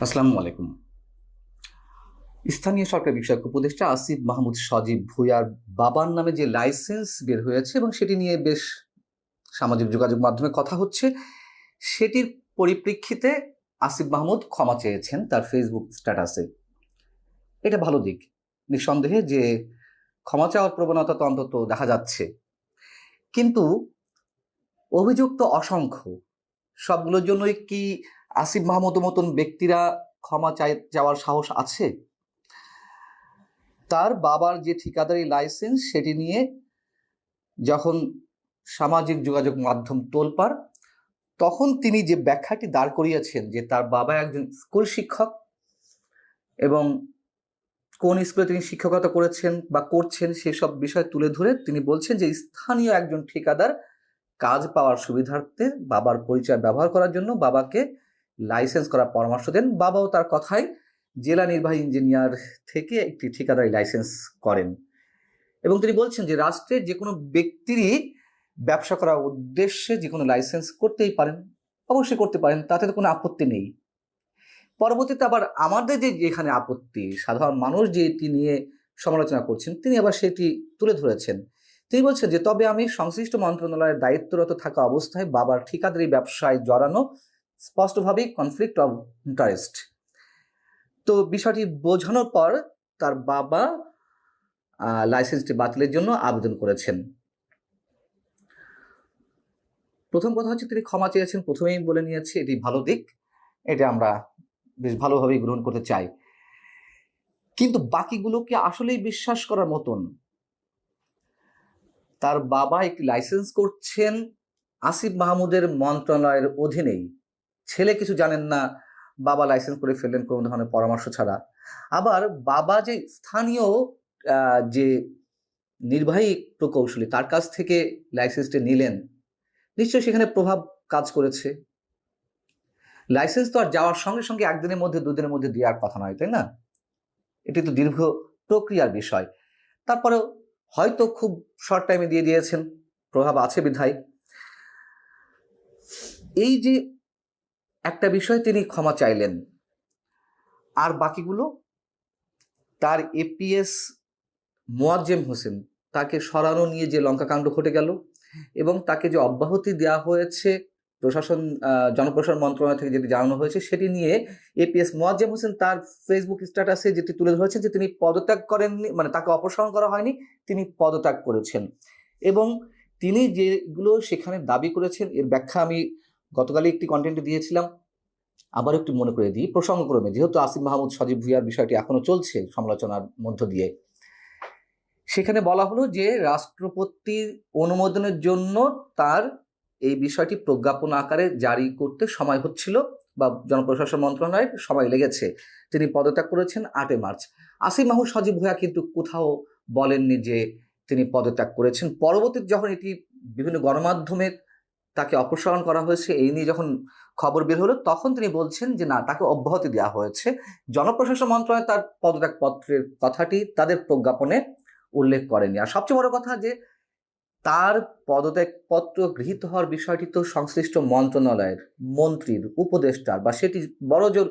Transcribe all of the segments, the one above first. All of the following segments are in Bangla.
আসসালামু আলাইকুম। স্থানীয় সরকার বিষয়ক উপদেষ্টা আসিফ মাহমুদ সজীব ভুঁইয়ার বাবার নামে যে লাইসেন্স বের হয়েছে এবং সেটি নিয়ে বেশ সামাজিক যোগাযোগ মাধ্যমে কথা হচ্ছে, সেটির পরিপ্রেক্ষিতে আসিফ মাহমুদ ক্ষমা চেয়েছেন তার ফেসবুক স্ট্যাটাসে। এটা ভালো দিক। নিঃসন্দেহে যে ক্ষমা চাওয়ার প্রবণতা তো অন্তত দেখা যাচ্ছে। কিন্তু অভিযোগ তো অসংখ্য। সবগুলোর জন্যই কি আসিফ মাহমুদের মতন ব্যক্তিরা চাওয়ার সাহস আছে? তার বাবার যে ঠিকাদারি লাইসেন্স সেটি নিয়ে যখন সামাজিক যোগাযোগ মাধ্যম তোলপাড়, তখন তিনি যে ব্যাখ্যাটি দাঁড় করিয়েছেন যে তার বাবা একজন স্কুল শিক্ষক এবং কোন স্কুলে তিনি শিক্ষকতা করেছেন বা করছেন সেসব বিষয় তুলে ধরে তিনি বলছেন যে স্থানীয় একজন ঠিকাদার কাজ পাওয়ার সুবিধার্থে বাবার পরিচয় ব্যবহার করার জন্য বাবাকে লাইসেন্স করার পরামর্শ দেন। বাবাও তার কথায় জেলা নির্বাহী ইঞ্জিনিয়ার থেকে একটি ঠিকাদারি লাইসেন্স করেন এবং তিনি বলছেন যে রাষ্ট্রের যে কোনো ব্যক্তিরই ব্যবসা করার উদ্দেশ্যে যে কোনো লাইসেন্স করতেই পারেন, অবশ্যই করতে পারেন, তাতে তো কোনো আপত্তি নেই। পরবর্তীতে আবার আমাদের যে যেখানে আপত্তি, সাধারণ মানুষ যে এটি নিয়ে সমালোচনা করছেন, তিনি আবার সেটি তুলে ধরেছেন। তিনি বলছেন যে তবে আমি সংশ্লিষ্ট মন্ত্রণালয়ের দায়িত্বরত থাকা অবস্থায় বাবার ঠিকাদারি ব্যবসায় জড়ানো স্পষ্টভাবেই কনফ্লিক্ট অফ ইন্টারেস্ট। তো বিষয়টি বোঝানোর পর তার বাবা লাইসেন্সটি বাতিলের জন্য আবেদন করেছেন। প্রথম কথা হচ্ছে তিনি ক্ষমা চেয়েছেন, প্রথমেই বলে নিয়েছি, এটি ভালো দিক। এটা আমরা বেশ ভালোভাবেই গ্রহণ করতে চাই। কিন্তু বাকিগুলোকে আসলেই বিশ্বাস করার মতন? তার বাবা একটি লাইসেন্স করছেন আসিফ মাহমুদের মন্ত্রণালয়ের অধীনেই। ছেলে কিছু জানেন না, বাবা লাইসেন্স করে ফেললেন কোনো ধরনের পরামর্শ ছাড়া। আবার বাবা যে স্থানীয় যে নির্বাহী প্রকৌশলী তার কাছ থেকে লাইসেন্সটি নিলেন, নিশ্চয়ই সেখানে প্রভাব কাজ করেছে। লাইসেন্স তো আর যাওয়ার সঙ্গে সঙ্গে একদিনের মধ্যে দুদিনের মধ্যে দেওয়ার কথা নয়, তাই না? এটি তো দীর্ঘ প্রক্রিয়ার বিষয়। তারপরেও হয়তো খুব শর্ট টাইমে দিয়ে দিয়েছেন, প্রভাব আছে বিধায়। এই যে একটা বিষয় তিনি ক্ষমা চাইলেন, আর বাকিগুলো? তার এপিএস মোয়াজ্জেম হোসেন, তাকে সরানো নিয়ে যে লঙ্কাকাণ্ড ঘটে গেল এবং তাকে যে অব্যাহতি দেওয়া হয়েছে প্রশাসন জনপ্রশাসন মন্ত্রণালয় থেকে যেটি জানানো হয়েছে, সেটি নিয়ে এপিএস মোয়াজ্জেম হোসেন তার ফেসবুক স্ট্যাটাসে যেটি তুলে ধরেছেন যে তিনি পদত্যাগ করেননি, মানে তাকে অপসারণ করা হয়নি, তিনি পদত্যাগ করেছেন। এবং তিনি যেগুলো সেখানে দাবি করেছেন এর ব্যাখ্যা আমি গতকালই একটি কন্টেন্টে দিয়েছিলাম, আবার একটু মনে করে দিই প্রসঙ্গক্রমে, যেহেতু আসিফ মাহমুদ সজীব ভুঁইয়ার বিষয়টি এখনো চলছে সমালোচনার মধ্য দিয়ে। সেখানে বলা হলো যে রাষ্ট্রপতির অনুমোদনের জন্য তার এই বিষয়টি প্রজ্ঞাপন আকারে জারি করতে সময় হচ্ছিল বা জনপ্রশাসন মন্ত্রণালয়ের সময় লেগেছে। তিনি পদত্যাগ করেছেন 8 মার্চ। আসিফ মাহমুদ সজীব ভুঁইয়া কিন্তু কোথাও বলেননি যে তিনি পদত্যাগ করেছেন। পরবর্তীতে যখন এটি বিভিন্ন গণমাধ্যমে তাকে অপসারণ করা হয়েছে এই নিয়ে যখন খবর বের হলো, তখন তিনি বলছেন যে না, তাকে অব্যাহতি দেওয়া হয়েছে। জনপ্রশাসন মন্ত্রণালয় তার পদত্যাগ পত্রের কথাটি তাদের প্রজ্ঞাপনে উল্লেখ করেনি। আর সবচেয়ে বড় কথা যে তার পদত্যাগপত্র গৃহীত হওয়ার বিষয়টি তো সংশ্লিষ্ট মন্ত্রণালয়ের মন্ত্রীর, উপদেষ্টার বা সেটি বড়জোর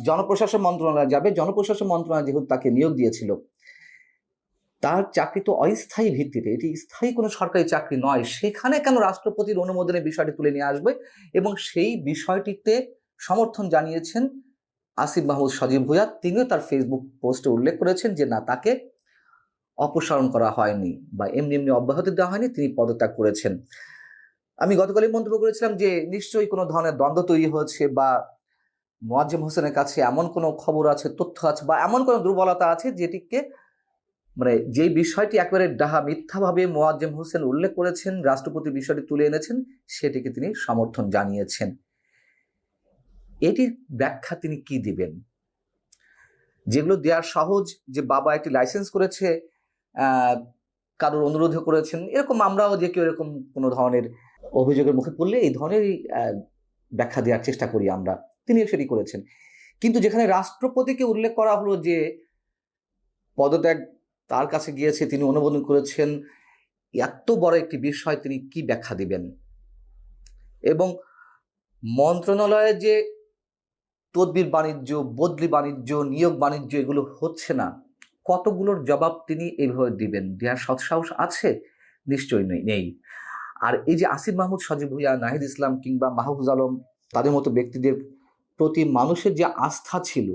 জনপ্রশাসন মন্ত্রণালয়ে যাবে। জনপ্রশাসন মন্ত্রণালয় যেহেতু তাকে নিয়োগ দিয়েছিল, তার চাকরি তো অস্থায়ী ভিত্তিতে, এটি স্থায়ী কোনো সরকারি চাকরি নয়। সেখানে কেন রাষ্ট্রপতির অনুমোদনের বিষয়টি তুলে নিয়ে আসবে? এবং সেই বিষয়টিতে সমর্থন জানিয়েছেন আসিফ মাহমুদ সজীব ভুঁইয়া। তিনিও তার ফেসবুক পোস্টে উল্লেখ করেছেন যে না, তাকে অপসারণ করা হয়নি বা এমনি এমনি অব্যাহতি দেওয়া হয়নি, তিনি পদত্যাগ করেছেন। আমি গতকালই মন্তব্য করেছিলাম যে নিশ্চয়ই কোনো ধরনের দ্বন্দ্ব তৈরি হয়েছে বা মোয়াজ্জেম হোসেনের কাছে এমন কোনো খবর আছে, তথ্য আছে বা এমন কোনো দুর্বলতা আছে যেটিকে, মানে যে বিষয়টি একেবারে ডাহা মিথ্যাভাবে মোয়াজ্জেম হোসেন উল্লেখ করেছেন, রাষ্ট্রপতি বিষয়টি তুলে এনেছেন, সেটিকে তিনি সমর্থন জানিয়েছেন। এটির ব্যাখ্যা তিনি কি দিবেন? যেগুলো দেওয়ার সহজ, যে বাবা একটি লাইসেন্স করেছে, কারোর অনুরোধে করেছেন, এরকম আমরাও যে কেউ এরকম কোনো ধরনের অভিযোগের মুখে পড়লে এই ধরনেরই ব্যাখ্যা দেওয়ার চেষ্টা করি আমরা। তিনিও সেটি করেছেন। কিন্তু যেখানে রাষ্ট্রপতিকে উল্লেখ করা হলো যে পদত্যাগ তার কাছে গিয়েছে, তিনি অনুমোদন করেছেন, এত বড় একটি বিষয় তিনি কি ব্যাখ্যা দিবেন? এবং মন্ত্রণালয়ে যে তদবির বাণিজ্য, বদলি বাণিজ্য, নিয়োগ বাণিজ্য এগুলো হচ্ছে না, কতগুলোর জবাব তিনি এইভাবে দিবেন? দেওয়ার সৎসাহস আছে? নিশ্চয়ই নেই। আর এই যে আসিফ মাহমুদ, সজীব ভুঁইয়া, নাহিদ ইসলাম কিংবা মাহফুজ আলম, তাদের মতো ব্যক্তিদের প্রতি মানুষের যে আস্থা ছিল,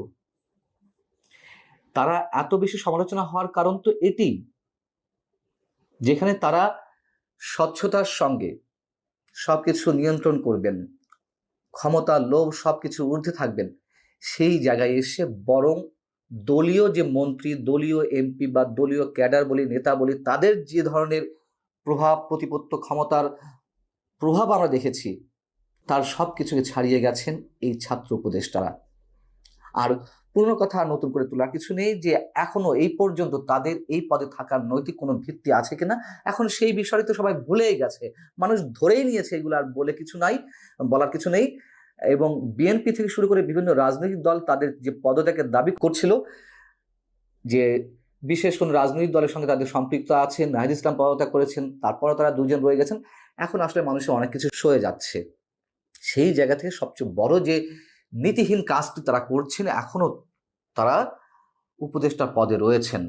তারা এত বেশি সমালোচনা হওয়ার কারণ তো এটি, যেখানে তারা স্বচ্ছতার সঙ্গে সবকিছু নিয়ন্ত্রণ করবেন, ক্ষমতা, লোভ সবকিছু ঊর্ধ্বে থাকবেন, সেই জায়গায় এসে বরং দলীয় যে মন্ত্রী, দলীয় এমপি বা দলীয় ক্যাডার বলি, নেতা বলি, তাদের যে ধরনের প্রভাব, প্রতিপত্ত, ক্ষমতার প্রভাব আমরা দেখেছি, তার সব কিছুকে ছাড়িয়ে গেছেন এই ছাত্র উপদেষ্টারা। আর পুরনো কথা আর নতুন করে তোলার কিছু নেই, যে এখনো এই পর্যন্ত তাদের এই পদে থাকার নৈতিক কোনো ভিত্তি আছে কিনা, এখন সেই বিষয়টি তো সবাই ভুলেই গেছে, মানুষ ধরেই নিয়েছে, এগুলো আর বলে কিছু নাই, বলার কিছু নেই। এবং বিএনপি থেকে শুরু করে বিভিন্ন রাজনৈতিক দল তাদের যে পদত্যাগের দাবি করছিল, যে বিশেষ কোন রাজনৈতিক দলের সঙ্গে তাদের সম্পৃক্ত আছে, নাহিদ ইসলাম পদত্যাগ করেছেন, তারপরে তারা দুজন রয়ে গেছেন, এখন আসলে মানুষের অনেক কিছু সয়ে যাচ্ছে। সেই জায়গা থেকে সবচেয়ে বড় যে নীতিহীন কাজটি তারা করছেন, এখনো তারা উপদেষ্টা পদে রয়েছেন,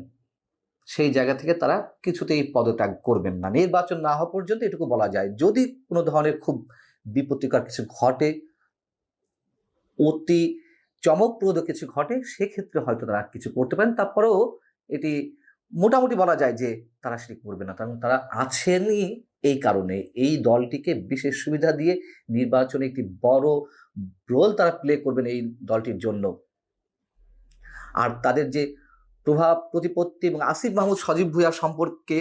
সেই জায়গা থেকে তারা কিছুতেই পদত্যাগ করবেন না। নির্বাচন না হওয়া পর্যন্ত এটুকু বলা যায়, যদি কোনো ধরনের খুব বিপত্তিকর কিছু ঘটে, অতি চমকপ্রদ কিছু ঘটে, সেক্ষেত্রে হয়তো তারা কিছু করতে পারেন। তারপরেও এটি মোটামুটি বলা যায় যে তারা সেটি করবে না, কারণ তারা আছেনই এই কারণে, এই দলটিকে বিশেষ সুবিধা দিয়ে নির্বাচনে একটি বড় রোল তারা প্লে করবেন এই দলটির জন্য। আর তাদের যে প্রভাব, প্রতিপত্তি এবং আসিফ মাহমুদ, সজীব ভুঁইয়া সম্পর্কে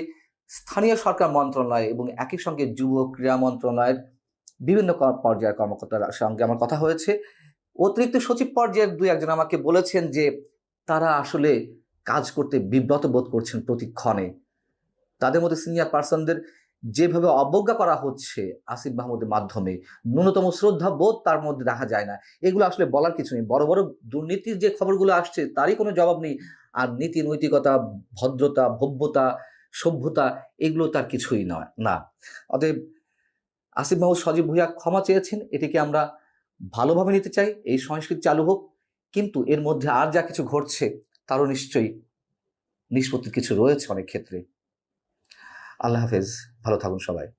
স্থানীয় সরকার মন্ত্রণালয় এবং একই সঙ্গে যুব ক্রীড়া মন্ত্রণালয়ের বিভিন্ন পর্যায়ের কর্মকর্তার সঙ্গে আমার কথা হয়েছে। অতিরিক্ত সচিব পর্যায়ের দুই একজন আমাকে বলেছেন যে তারা আসলে কাজ করতে বিব্রত বোধ করছেন প্রতিক্ষণে। তাদের মধ্যে সিনিয়র পার্সনদের যেভাবে অবজ্ঞা করা হচ্ছে আসিফ মাহমুদের মাধ্যমে, ন্যূনতম শ্রদ্ধা বোধ তার মধ্যে দেখা যায় না। এগুলো আসলে বলার কিছু নেই। বড় বড় দুর্নীতির যে খবরগুলো আসছে তারই কোনো জবাব নেই। আর নীতি, নৈতিকতা, ভদ্রতা, ভব্যতা, সভ্যতা, এগুলো তার কিছুই নয় না। অতএব আসিফ মাহমুদ, সজীব ভুঁইয়া ক্ষমা চেয়েছেন, এটিকে আমরা ভালোভাবে নিতে চাই, এই সংস্কৃতি চালু হোক। কিন্তু এর মধ্যে আর যা কিছু ঘটছে তারও নিশ্চয়ই নিষ্পত্তির কিছু রয়েছে অনেক ক্ষেত্রে। আল্লাহ হাফেজ, ভালো থাকুন সবাই।